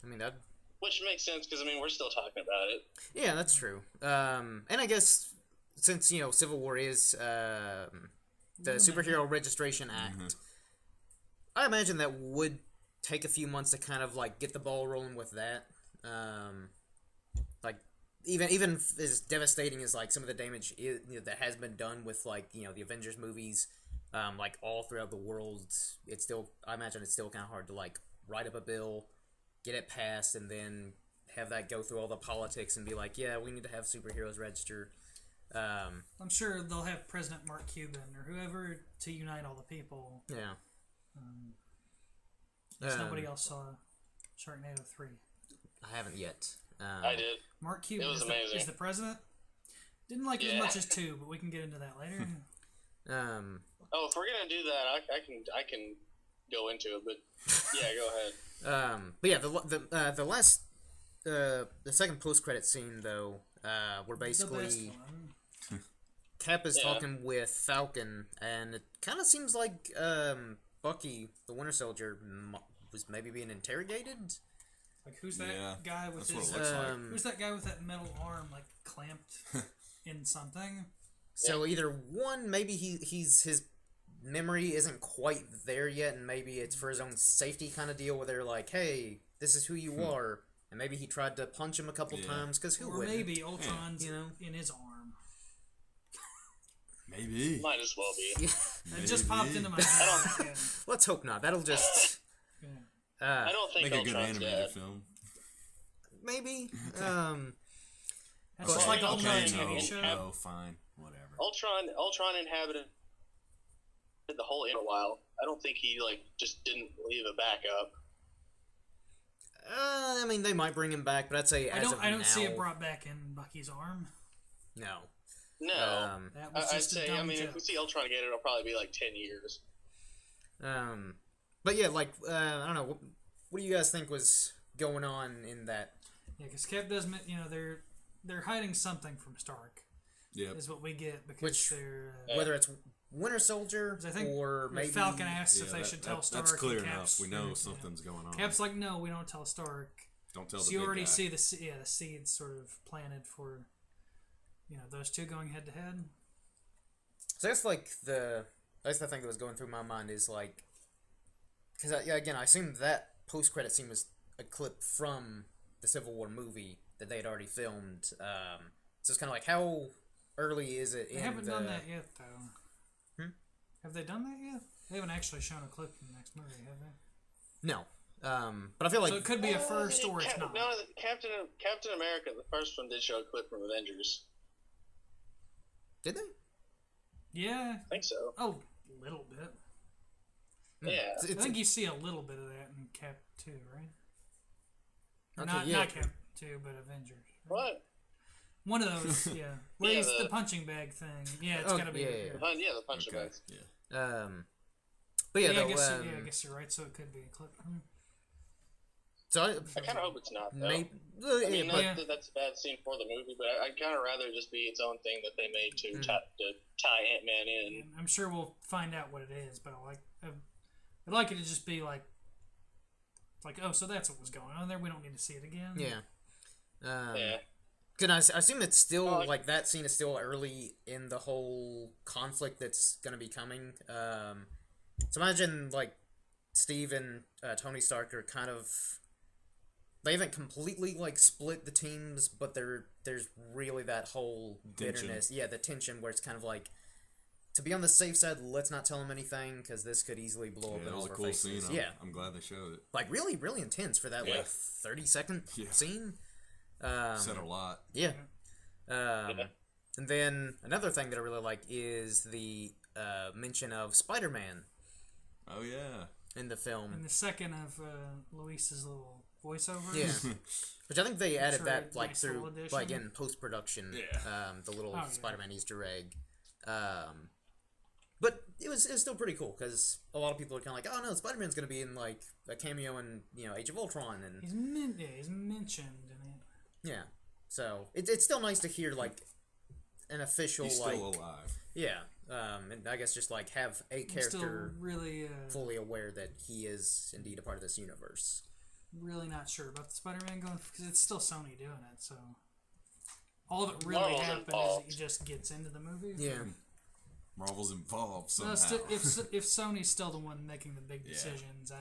mean that. Which makes sense because I mean we're still talking about it. Yeah, that's true. And I guess since Civil War is the Superhero Registration Act, I imagine that would take a few months to kind of like get the ball rolling with that. Like even as devastating as like some of the damage that has been done with like the Avengers movies, like all throughout the world, I imagine it's still kind of hard to like write up a bill, get it passed, and then have that go through all the politics and be like, yeah, we need to have superheroes register. I'm sure they'll have President Mark Cuban or whoever to unite all the people. Yeah. Nobody else saw Sharknado 3. I haven't yet. I did. Mark Cuban It was amazing. is the president. Didn't like it as much as 2, but we can get into that later. Oh, if we're gonna do that, I can go into it, but yeah, go ahead. But yeah, the last the second post credit scene though, where basically The best one. Cap is talking with Falcon, and it kind of seems like Bucky, the Winter Soldier, was maybe being interrogated. Like, who's that guy with That's what his? it looks like. Who's that guy with that metal arm, like clamped in something? So either one, maybe his memory isn't quite there yet, and maybe it's for his own safety kind of deal, where they're like, "Hey, this is who you are," and maybe he tried to punch him a couple times because or wouldn't? maybe Ultron's in his arm. Maybe. Might as well be. It just popped into my head. Let's hope not. That'll just. I don't think Make a good Ultron's animated dead. film. Maybe. That's just like the Ultron Okay, TV show. no, fine, whatever. Ultron inhabited the whole in a while. I don't think he just didn't leave a backup. I mean, they might bring him back, but I'd say I don't now, see it brought back in Bucky's arm. No. No, That was I'd just a say. dumb I mean, joke. if we see Ultron again, it'll probably be like 10 years. But yeah, I don't know. What do you guys think was going on in that? Yeah, because Cap doesn't. They're hiding something from Stark. Yep. Is what we get because they're. Whether it's Winter Soldier I think or maybe Falcon asks if they should tell Stark. That's clear and enough. Cap's, We know something's going on. Cap's like, no, we don't tell Stark. Don't tell So the you big already guy. see the seeds sort of planted for, those two going head to head. So that's that's the thing that was going through my mind is like, because again, I assume that post credit scene was a clip from the Civil War movie that they had already filmed. So it's kind of like, how early is it? They haven't done that yet, though. Have they done that yet? They haven't actually shown a clip from the next movie, have they? No. But I feel like So it could be a first or it's not. No, Captain America, the first one, did show a clip from Avengers. did they? Yeah. I think so. Oh, a little bit. Yeah. I think you see a little bit of that in Cap 2, right? Or Okay, not Cap 2, but Avengers. Right? What? One of those, yeah. Where Yeah, he's the punching bag thing. Yeah, it's gotta be. yeah. Yeah, the punching bags. Yeah. But yeah, I though, guess you're right. So it could be a clip. so I kind of hope it's not, though. maybe, I mean, but, that's a bad scene for the movie, but I'd kind of rather just be its own thing that they made to tie Ant-Man in. I'm sure we'll find out what it is, but I'd like it to just be like, oh, so that's what was going on there. We don't need to see it again. yeah. Yeah. Can I assume it's still like that scene is still early in the whole conflict that's gonna be coming. So imagine like Steve and Tony Stark are kind of, they haven't completely like split the teams, but there's really that whole bitterness. Tension. Yeah, the tension where it's kind of like, to be on the safe side, let's not tell him anything because this could easily blow up Yeah, in it was all a our cool faces. scene. Yeah, I'm glad they showed it. like really, really intense for that Yeah. like 30-second scene. Said a lot. Yeah. And then another thing that I really like is the mention of Spider-Man Oh yeah. in the film. And the second of Luis's little voiceover. Yeah. Which I think they added Sure, that like nice through little addition. like in post-production. Yeah. The little Oh, yeah. Spider-Man Easter egg. But it was still pretty cool because a lot of people are kind of like, oh no, Spider-Man's gonna be in like a cameo in Age of Ultron and He's mentioned in it. yeah. So it's still nice to hear like an official He's like still alive. yeah. And I guess just like have a I'm character still really, fully aware that he is indeed a part of this universe. really not sure about the Spider-Man going because it's still Sony doing it. So all that really Marvel's happens involved. is he just gets into the movie. Yeah. Marvel's involved somehow. No, if Sony's still the one making the big decisions,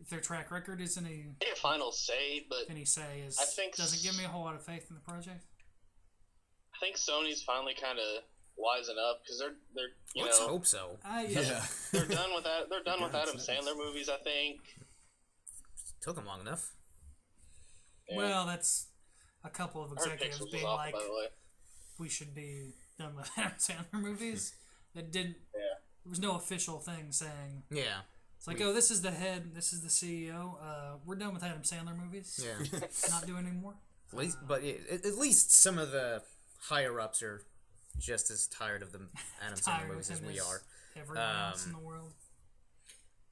if their track record isn't A final say, but any say is I think doesn't give me a whole lot of faith in the project. I think Sony's finally kind of wisen up because they're Let's hope so. they're done with that. They're done with Adam God's Sandler movies. I think. Took him long enough. Yeah. Well, that's a couple of I heard executives Pixels was being awful, like, by the way. we should be done with Adam Sandler movies. That didn't. Yeah. There was no official thing saying. Yeah. It's like, oh, this is the head, this is the CEO. We're done with Adam Sandler movies. Yeah. Not doing anymore. At least, but at least some of the higher ups are just as tired of the Adam Tired Sandler movies of as him we as are. Everyone else in the world.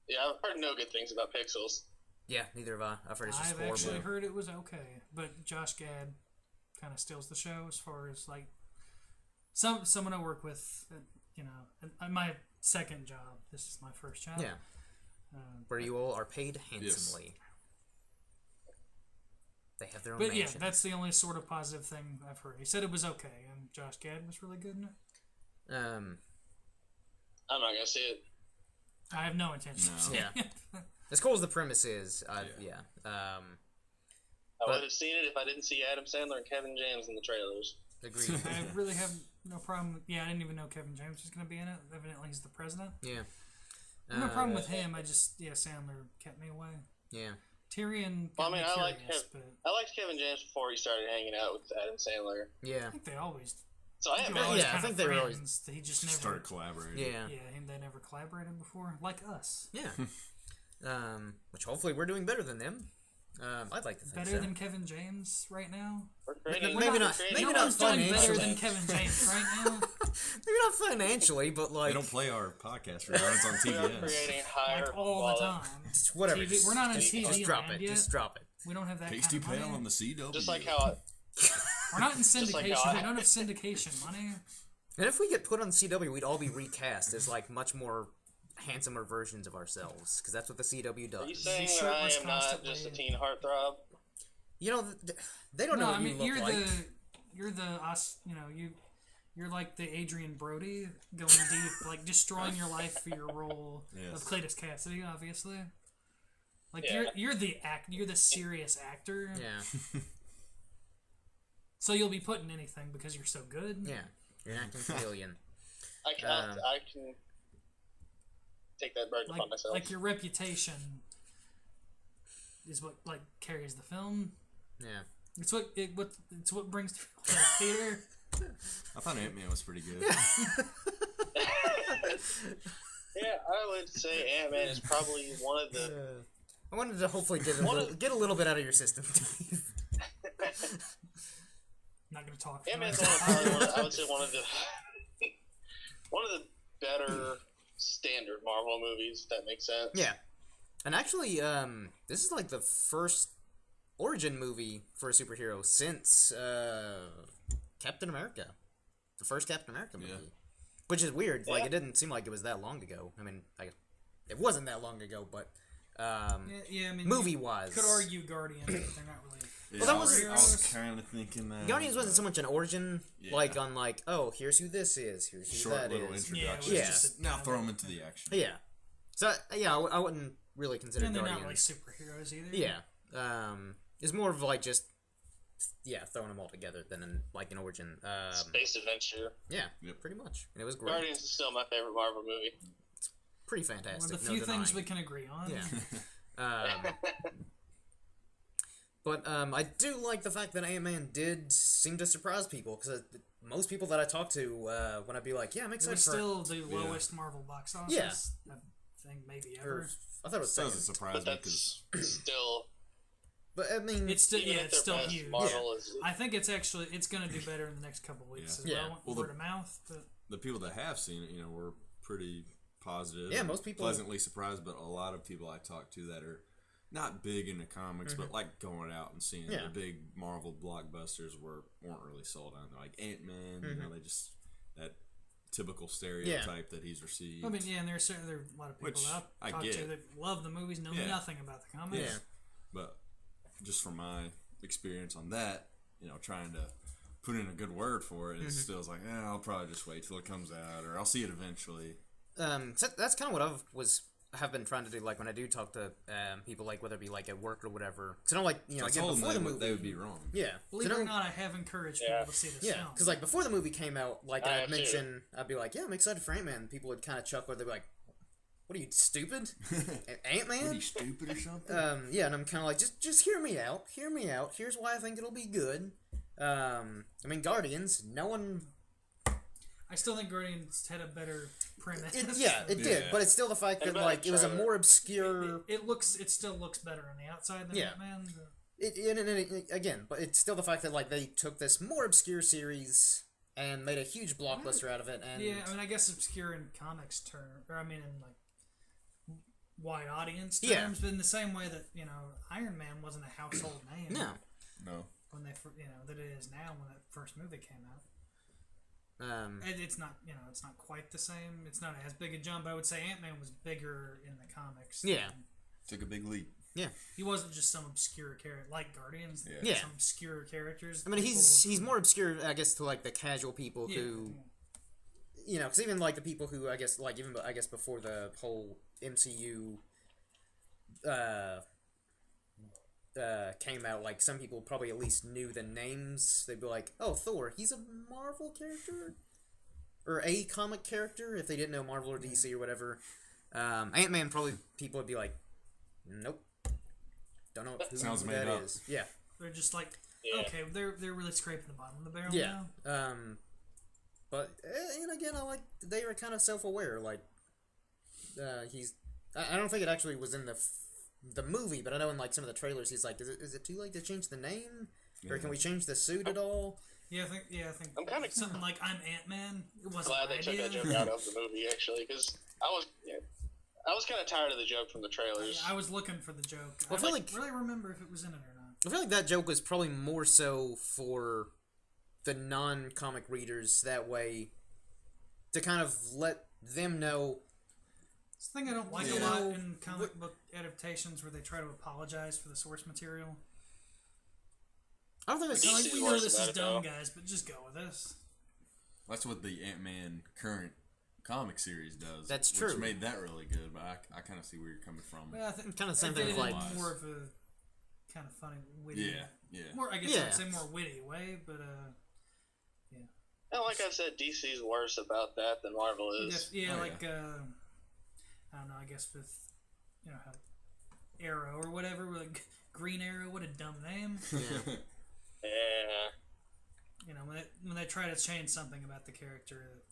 Yeah, I've heard no good things about Pixels. Yeah, neither have I. I've heard it's just I've horrible. actually heard it was okay, but Josh Gad kind of steals the show as far as like someone I work with. My second job. This is my first job. Yeah. Where you all are paid handsomely. They have their own But mansion. yeah, that's the only sort of positive thing I've heard. He said it was okay, and Josh Gad was really good in it. I'm not gonna see it. I have no intention of No. seeing Yeah. it. As cool as the premise is, yeah. I But- would have seen it if I didn't see Adam Sandler and Kevin James in the trailers. Agreed. I really have no problem with... Yeah, I didn't even know Kevin James was going to be in it. Evidently, he's the president. Yeah. No problem with him. I just... Yeah, Sandler kept me away. Yeah. Tyrion Well, got I mean, me I liked curious, but I liked Kevin James before he started hanging out with Adam Sandler. Yeah. I think they always... So I they have were always Yeah, I kind think of they were friends. He just never... Started collaborating. Yeah. Yeah, they never collaborated before. Like us. Yeah. Which hopefully we're doing better than them. I'd like to think Better so. than Kevin James right now? We're creating, Maybe we're not- creating- maybe No not one's doing better financially. than Kevin James right now. Maybe not financially, but like They don't play our podcast right now. It's on We are TBS. creating higher Like all the quality- time. just whatever. TV we're not on just, TV Just drop land it. yet. Just drop it. We don't have that Pasty kind of Pale money. on the CW. Just like how We're not in syndication. like how I- We don't have syndication money. And if we get put on CW, we'd all be recast as like much more handsomer versions of ourselves, because that's what the CW Are you does. saying These that I shirtless am not constantly- just a teen heartthrob? You know, they don't know No, what I mean you look like. you're like the Adrian Brody going deep, like destroying your life for your role Yes. of Cletus Cassidy, obviously. Like Yeah. you're the serious actor. Yeah. So you'll be put in anything because you're so good. Yeah, you're an acting chameleon. I can take that burden upon myself. Like your reputation is what like carries the film. Yeah, It's what brings people to the theater. I thought Ant-Man was pretty good. Yeah, I would say Ant-Man is probably one of the. I wanted to hopefully get a little bit out of your system, Dave. Not gonna talk. Ant-Man's probably I would say one of the better standard Marvel movies. If that makes sense. Yeah, and actually, this is like the first origin movie for a superhero since Captain America, the first Captain America movie, which is weird. Like, it didn't seem like it was that long ago. I mean, it wasn't that long ago, but I mean, movie-wise, could argue Guardians, but they're not really. Yeah, that I was- was kind of thinking that. Guardians wasn't so much an origin, like on like, oh, here's who this is, here's who Short that little is. introduction. Yeah. just a- Now throw them into the action. Yeah. So yeah, I wouldn't really consider And they're Guardians. not like superheroes either. Yeah. It's more of like just throwing them all together than like an origin. Space adventure. Yeah, Yep. pretty much. And it was great. Guardians is still my favorite Marvel movie. Pretty One fantastic. of the no few things we denying. can agree on. Yeah. But I do like the fact that Ant-Man did seem to surprise people, because most people that I talk to, when I'd be like, yeah, I'm It excited was for... still the lowest Marvel box office. Yeah. I think maybe or, ever. I thought it was That second. doesn't surprise But me because that's still. But I mean... It's still Even if it's they're still best, huge. Marvel is. I think it's going to do better in the next couple of weeks Yeah. as Yeah. well. Well, Word of mouth. But the people that have seen it, were pretty positive. Yeah, and most people- pleasantly surprised. But a lot of people I talk to that are not big into comics, but like going out and seeing Yeah. the big Marvel blockbusters weren't really sold on. Like Ant-Man, they just that typical stereotype that he's received. I mean, yeah, and there are a lot of people Which that I I talk get. to that love the movies, know Yeah. nothing about the comics. Yeah. But just from my experience on that, trying to put in a good word for it, it's still like, I'll probably just wait till it comes out, or I'll see it eventually. So that's kind of what have been trying to do, like when I do talk to people, like whether it be like at work or whatever. Because I know, like, I again, told them before the movie... they would be wrong. Yeah. Believe So it or now- not, I have encouraged Yeah. people to see this Yeah, film. because like before the movie came out, like I I'd have too. mention, I'd be like, yeah, I'm excited for Ant-Man. People would kind of chuckle. They'd be like, what are you, stupid? What, are Ant-Man? you stupid or something? Yeah, and I'm kind of like, just hear me out. Hear me out. Here's why I think it'll be good. I mean, Guardians, no one... I still think Guardians had a better premise. It did, Yeah. but it's still the fact And that, better like, it was a trailer. more obscure... It still looks better on the outside than Yeah. Ant-Man. Again, but it's still the fact that, like, they took this more obscure series and made a huge blockbuster out of it, and... Yeah, I mean, I guess obscure in comics terms, or I mean in like wide audience terms, Yeah. but in the same way that Iron Man wasn't a household name. No. No. When that it is now when that first movie came out. Um, It's not it's not quite the same. It's not as big a jump. I would say Ant-Man was bigger in the comics. Yeah. Took a big leap. yeah. He wasn't just some obscure character like Guardians. Yeah. Some obscure characters. I mean, he's People- more obscure, I guess, to, like, the casual people Yeah. who... because even, like, the people who, I guess, like, even, I guess, before the whole MCU came out, like, some people probably at least knew the names. They'd be like, oh, Thor, he's a Marvel character? Or a comic character, if they didn't know Marvel or DC or whatever. Ant-Man, probably people would be like, nope. Don't know who Sounds made that up. is. Yeah. They're just like Yeah. okay, they're really scraping the bottom of the barrel Yeah. now. But and again, I like they were kind of self-aware. Like, I don't think it actually was in the movie, but I know in like some of the trailers, he's like, is it too late to change the name, or can we change the suit at all? Yeah, I think I'm kinda- something like I'm Ant-Man. It wasn't Glad my they took idea. that joke out of the movie, actually, because I was kind of tired of the joke from the trailers. I was looking for the joke. Well, I I feel like, like- really remember if it was in it or not. I feel like that joke was probably more so for the non-comic readers, that way to kind of let them know. It's the thing I don't like Yeah. a lot in comic book adaptations where they try to apologize for the source material. I don't think it's They're Easy like, we worse know this about is it, dumb, though. guys, but just go with this. That's what the Ant-Man current comic series does. That's Which true. made that really good, but I kind of see where you're coming from. Well, I think kind of the same they thing did with it like Wise. more of a kind of funny, witty Yeah. more, I guess Yeah. I'd say more witty way, but And like I said, DC's worse about that than Marvel is. yeah, Oh, like I don't know, I guess with how Arrow or whatever, like Green Arrow, what a dumb name. Yeah. Yeah. When they try to change something about the character that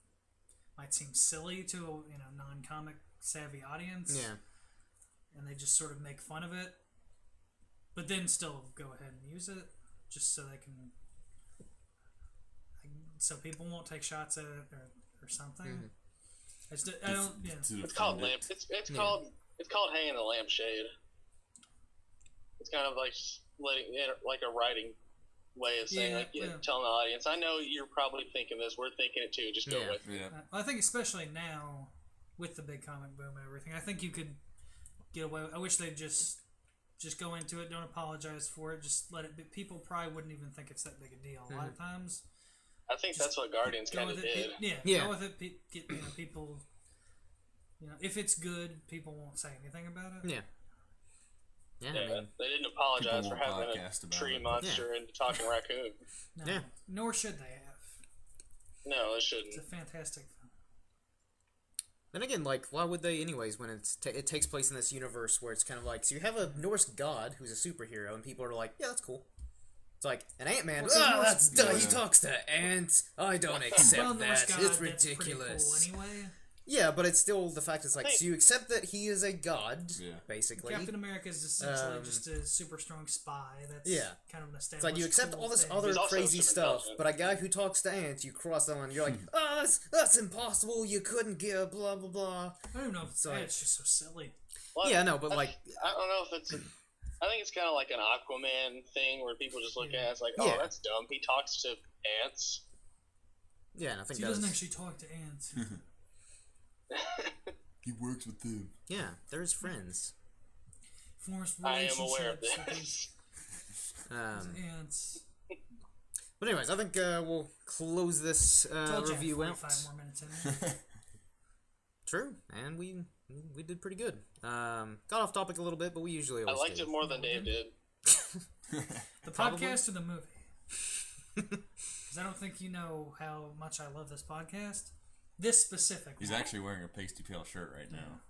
might seem silly to a non-comic savvy audience, Yeah. and they just sort of make fun of it, but then still go ahead and use it just so they can, so people won't take shots at it or something. Mm-hmm. I don't. Yeah. It's called lamp. It's called hanging the lampshade. It's kind of like letting like a writing way of saying telling the audience, I know you're probably thinking this. We're thinking it too. Just go with it. Yeah. I think especially now with the big comic boom and everything, I think you could get away. I wish they'd just go into it. Don't apologize for it. Just let it be. People probably wouldn't even think it's that big a deal. A lot of times. I think that's what Guardians kind of did. Go with it. Get people. If it's good, people won't say anything about it. Yeah. Yeah. Yeah, I mean, they didn't apologize for having podcast a about tree it. monster and talking raccoon. No, Yeah. Nor should they have. No, they shouldn't. It's a fantastic film. then again, like, why would they anyways when it takes place in this universe where it's kind of like, so you have a Norse god who's a superhero and people are like, yeah, that's cool. It's like, an Ant-Man, that's dumb. He talks to ants. I don't accept Well, Norse that. God, It's that's pretty ridiculous. cool anyway. Yeah, but it's still the fact it's like, so you accept that he is a god, basically. Captain America is essentially just a super strong spy. That's kind of an established. It's like you accept cool all this thing. other crazy super stuff, intelligent. but a guy who talks to ants, you cross that line, you're like, oh, that's impossible, you couldn't get blah, blah, blah. I don't even know if it's So, it's just so silly. Well, Yeah, no, but like, I don't know if it's. I think it's kind of like an Aquaman thing where people just look at it as like, oh, Yeah. that's dumb. He talks to ants. yeah, and I think He doesn't actually talk to ants. He works with them. yeah, they're his friends. Forms I am aware of relationships with this. these ants. But anyways, I think we'll close this Told you I had review out. 45 more minutes in it. True, and we did pretty good. Got off topic a little bit, but we usually I always liked do. it more than Dave did. The podcast or the movie? Because I don't think you know how much I love this podcast. This specific He's one. actually wearing a Pasty Pale shirt right now.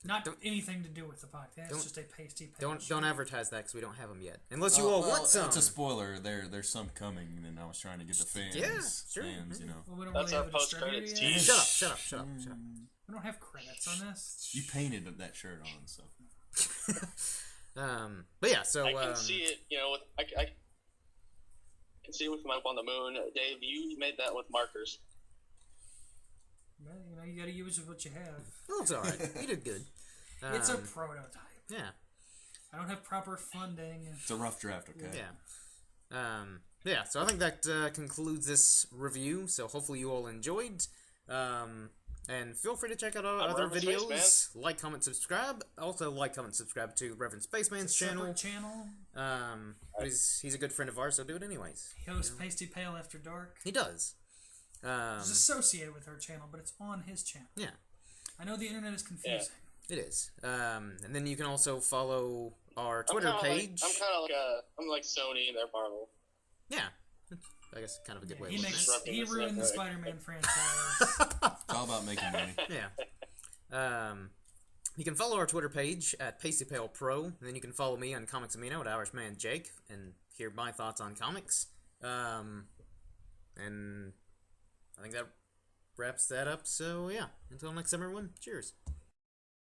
Not anything to do with the podcast. It's just a pasty pale. Don't advertise that because we don't have them yet. Unless you all want some. It's a spoiler. There's some coming, and I was trying to get the fans. Yeah, sure. Fans, Well, we don't That's really our have a distributor post-credits yet. tease. Shut up. We don't have credits on this. You painted that shirt on, so. But yeah, so I can see it. I can see it with my up on the moon. Dave, you made that with markers. Well, you got to use what you have. well, it's all right. You did good. It's a prototype. Yeah. I don't have proper funding. It's a rough draft, okay? Yeah. Yeah, so I think that concludes this review. So hopefully you all enjoyed. And feel free to check out our other Reverend videos. Spaceman. Like, comment, subscribe. Also, like, comment, subscribe to Reverend Spaceman's channel. Channel. But he's a good friend of ours, so do it anyways. He hosts Pasty Pale After Dark. He does. It's associated with our channel, but it's on his channel. Yeah. I know the internet is confusing. It is. And then you can also follow our Twitter page. I'm like Sony and they're Marvel. Yeah. I guess kind of a good way He of makes looking he ruined the Spider-Man franchise. It's all about making money. at it. Yeah. You can follow our Twitter page at Pasty Pale Pro. And then you can follow me on Comics Amino at Irishman Jake and hear my thoughts on comics. And I think that wraps that up. So yeah, until next time, everyone. Cheers.